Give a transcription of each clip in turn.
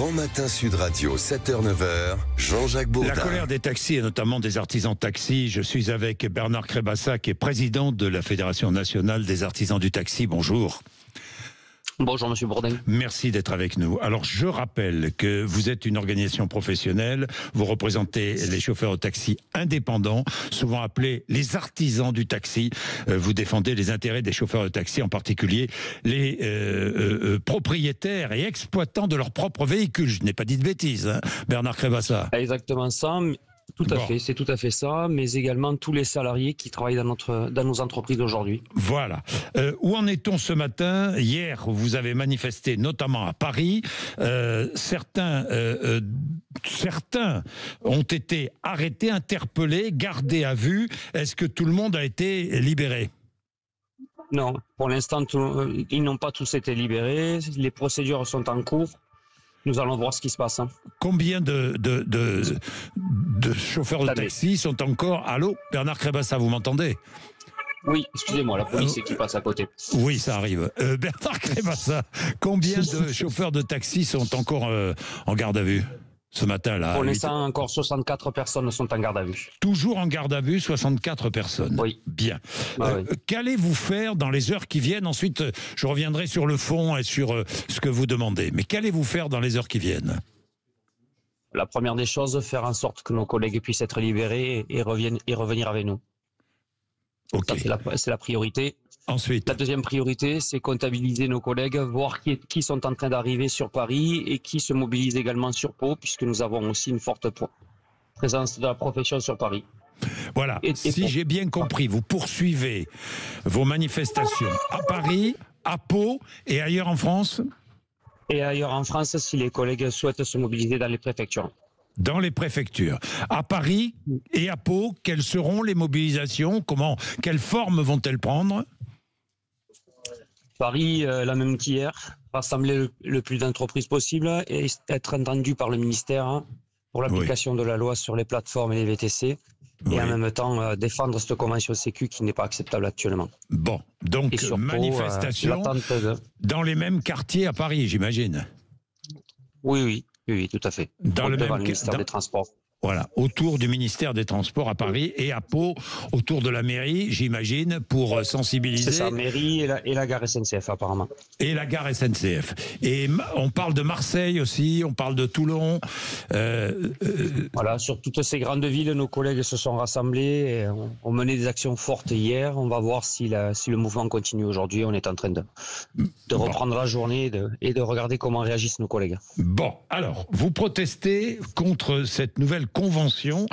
Grand Matin Sud Radio, 7h-9h, Jean-Jacques Bourdin. La colère des taxis et notamment des artisans taxi. Je suis avec Bernard Crébassa, qui est président de la Fédération nationale des artisans du taxi. Bonjour. Bonjour Monsieur Bourdin. Merci d'être avec nous. Alors je rappelle que vous êtes une organisation professionnelle, vous représentez les chauffeurs de taxi indépendants, souvent appelés les artisans du taxi. Vous défendez les intérêts des chauffeurs de taxi, en particulier les propriétaires et exploitants de leurs propres véhicules. Je n'ai pas dit de bêtises, hein, Bernard Crébassa. Exactement ça. Tout à fait, c'est tout à fait ça, mais également tous les salariés qui travaillent dans nos entreprises aujourd'hui. Voilà. Où en est-on ce matin? Hier, vous avez manifesté, notamment à Paris. Certains ont été arrêtés, interpellés, gardés à vue. Est-ce que tout le monde a été libéré? Non, pour l'instant, ils n'ont pas tous été libérés. Les procédures sont en cours. Nous allons voir ce qui se passe. Combien de chauffeurs de taxi sont encore... Allô, Bernard Crébassa, vous m'entendez? Oui, excusez-moi, la police qui passe à côté. Oui, ça arrive. Bernard Crébassa, combien de chauffeurs de taxi sont encore en garde à vue ce matin-là? Pour l'instant, encore 64 personnes sont en garde à vue. Toujours en garde à vue, 64 personnes. Oui. Bien. Oui. Qu'allez-vous faire dans les heures qui viennent? Ensuite, je reviendrai sur le fond et sur ce que vous demandez. Mais qu'allez-vous faire dans les heures qui viennent? La première des choses, faire en sorte que nos collègues puissent être libérés et revenir avec nous. Ok. C'est la priorité. Ensuite. La deuxième priorité, c'est comptabiliser nos collègues, voir qui sont en train d'arriver sur Paris et qui se mobilisent également sur Pau, puisque nous avons aussi une forte présence de la profession sur Paris. Voilà, si j'ai bien compris, vous poursuivez vos manifestations à Paris, à Pau et ailleurs en France? Et ailleurs en France, si les collègues souhaitent se mobiliser dans les préfectures. Dans les préfectures. À Paris et à Pau, quelles seront les mobilisations? Quelle forme vont-elles prendre? Paris, la même qu'hier, rassembler le plus d'entreprises possible et être entendu par le ministère pour l'application de la loi sur les plateformes et les VTC. Et en même temps, défendre cette convention Sécu qui n'est pas acceptable actuellement. Bon, donc surtout, manifestation dans les mêmes quartiers à Paris, j'imagine. Oui, tout à fait. Dans le même ministère des Transports. Voilà, autour du ministère des Transports à Paris et à Pau, autour de la mairie, j'imagine, pour sensibiliser. C'est ça, mairie et la gare SNCF apparemment. Et la gare SNCF. Et on parle de Marseille aussi, on parle de Toulon. Voilà, sur toutes ces grandes villes, nos collègues se sont rassemblés, et ont mené des actions fortes hier. On va voir si le mouvement continue aujourd'hui. On est en train de reprendre la journée et de regarder comment réagissent nos collègues. Bon, alors, vous protestez contre cette nouvelle convention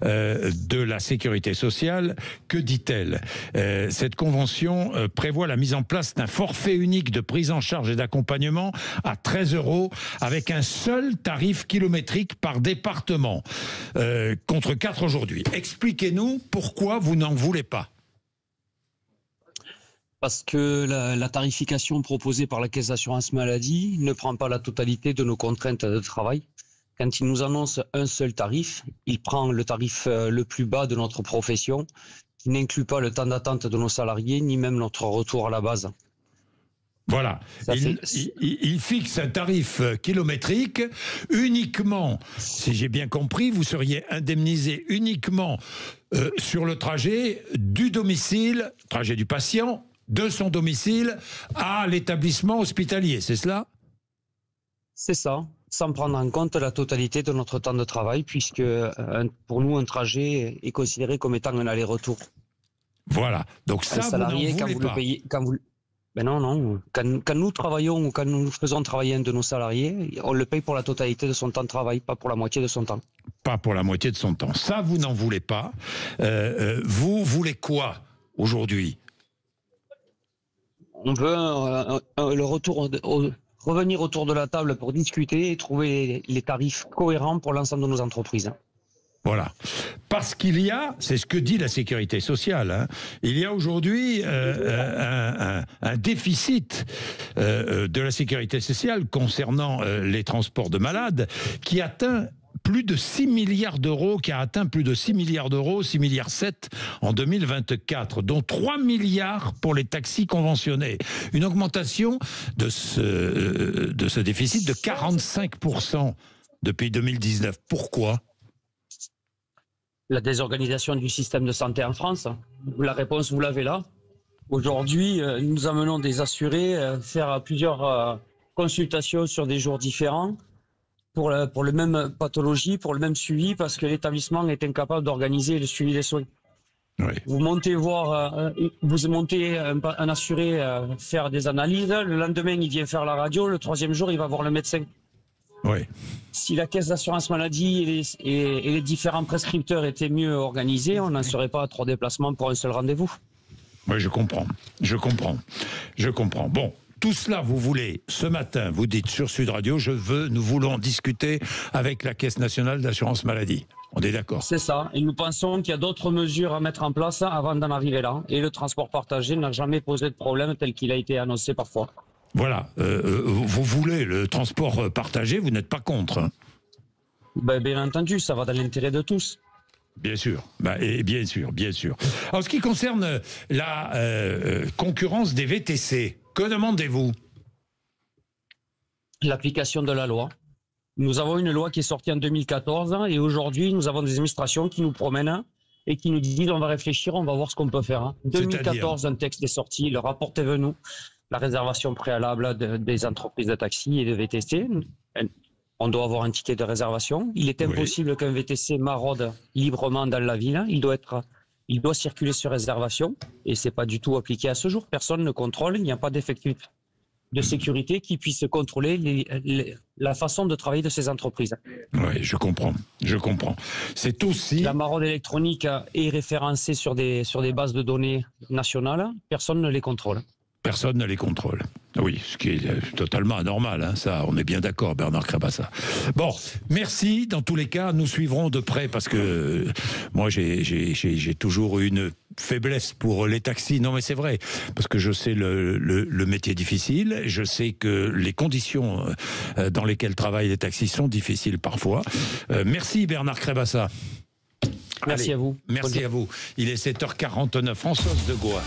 de la sécurité sociale. Que dit-elle? Cette convention prévoit la mise en place d'un forfait unique de prise en charge et d'accompagnement à 13 € avec un seul tarif kilométrique par département, contre 4 aujourd'hui. Expliquez-nous pourquoi vous n'en voulez pas. Parce que la tarification proposée par la Caisse d'assurance maladie ne prend pas la totalité de nos contraintes de travail. Quand il nous annonce un seul tarif, il prend le tarif le plus bas de notre profession, qui n'inclut pas le temps d'attente de nos salariés, ni même notre retour à la base. Voilà, il fixe un tarif kilométrique uniquement, si j'ai bien compris, vous seriez indemnisé uniquement sur le trajet du domicile, trajet du patient, de son domicile à l'établissement hospitalier, c'est cela? C'est ça, sans prendre en compte la totalité de notre temps de travail, puisque pour nous, un trajet est considéré comme étant un aller-retour. Voilà, donc ça, vous n'en voulez pas. Ben non. Quand nous travaillons ou quand nous faisons travailler un de nos salariés, on le paye pour la totalité de son temps de travail, pas pour la moitié de son temps. Pas pour la moitié de son temps. Ça, vous n'en voulez pas. Vous voulez quoi aujourd'hui? On veut revenir autour de la table pour discuter et trouver les tarifs cohérents pour l'ensemble de nos entreprises. Voilà. Parce qu'il y a, c'est ce que dit la sécurité sociale, hein, il y a aujourd'hui un déficit de la sécurité sociale concernant les transports de malades qui atteint plus de 6 milliards d'euros, qui a atteint plus de 6 milliards d'euros, 6 milliards 7 en 2024, dont 3 milliards pour les taxis conventionnés. Une augmentation de ce déficit de 45% depuis 2019. Pourquoi ? La désorganisation du système de santé en France. La réponse, vous l'avez là. Aujourd'hui, nous amenons des assurés faire plusieurs consultations sur des jours différents pour le même pathologie, pour le même suivi, parce que l'établissement est incapable d'organiser le suivi des soins. Oui. Vous montez un assuré faire des analyses, le lendemain il vient faire la radio, le troisième jour il va voir le médecin. Oui. Si la caisse d'assurance maladie et les différents prescripteurs étaient mieux organisés, on n'en serait pas à 3 déplacements pour un seul rendez-vous. Oui, je comprends. Bon, tout cela, vous voulez, ce matin, vous dites sur Sud Radio, nous voulons discuter avec la Caisse nationale d'assurance maladie. On est d'accord? C'est ça, et nous pensons qu'il y a d'autres mesures à mettre en place avant d'en arriver là. Et le transport partagé n'a jamais posé de problème tel qu'il a été annoncé parfois. Voilà, vous voulez le transport partagé, vous n'êtes pas contre, hein? Bien entendu, ça va dans l'intérêt de tous. Bien sûr, bien sûr. En ce qui concerne la concurrence des VTC, que demandez-vous? L'application de la loi. Nous avons une loi qui est sortie en 2014 et aujourd'hui, nous avons des administrations qui nous promènent et qui nous disent on va réfléchir, on va voir ce qu'on peut faire. En 2014, un texte est sorti, le rapport est venu, la réservation préalable des entreprises de taxi et de VTC. On doit avoir un ticket de réservation. Il est impossible qu'un VTC maraude librement dans la ville. Il doit circuler sur réservation et c'est pas du tout appliqué à ce jour. Personne ne contrôle. Il n'y a pas d'effectif de sécurité qui puisse contrôler la façon de travailler de ces entreprises. Oui, je comprends. C'est aussi... La maraude électronique est référencée sur des bases de données nationales. Personne ne les contrôle. Personne ne les contrôle. Oui, ce qui est totalement anormal, hein, ça, on est bien d'accord, Bernard Crabassa. Bon, merci. Dans tous les cas, nous suivrons de près parce que moi, j'ai toujours une faiblesse pour les taxis. Non, mais c'est vrai, parce que je sais le métier difficile. Je sais que les conditions dans lesquelles travaillent les taxis sont difficiles parfois. Merci, Bernard Crabassa. Merci à vous. Merci à vous. Il est 7h49. Françoise Degois.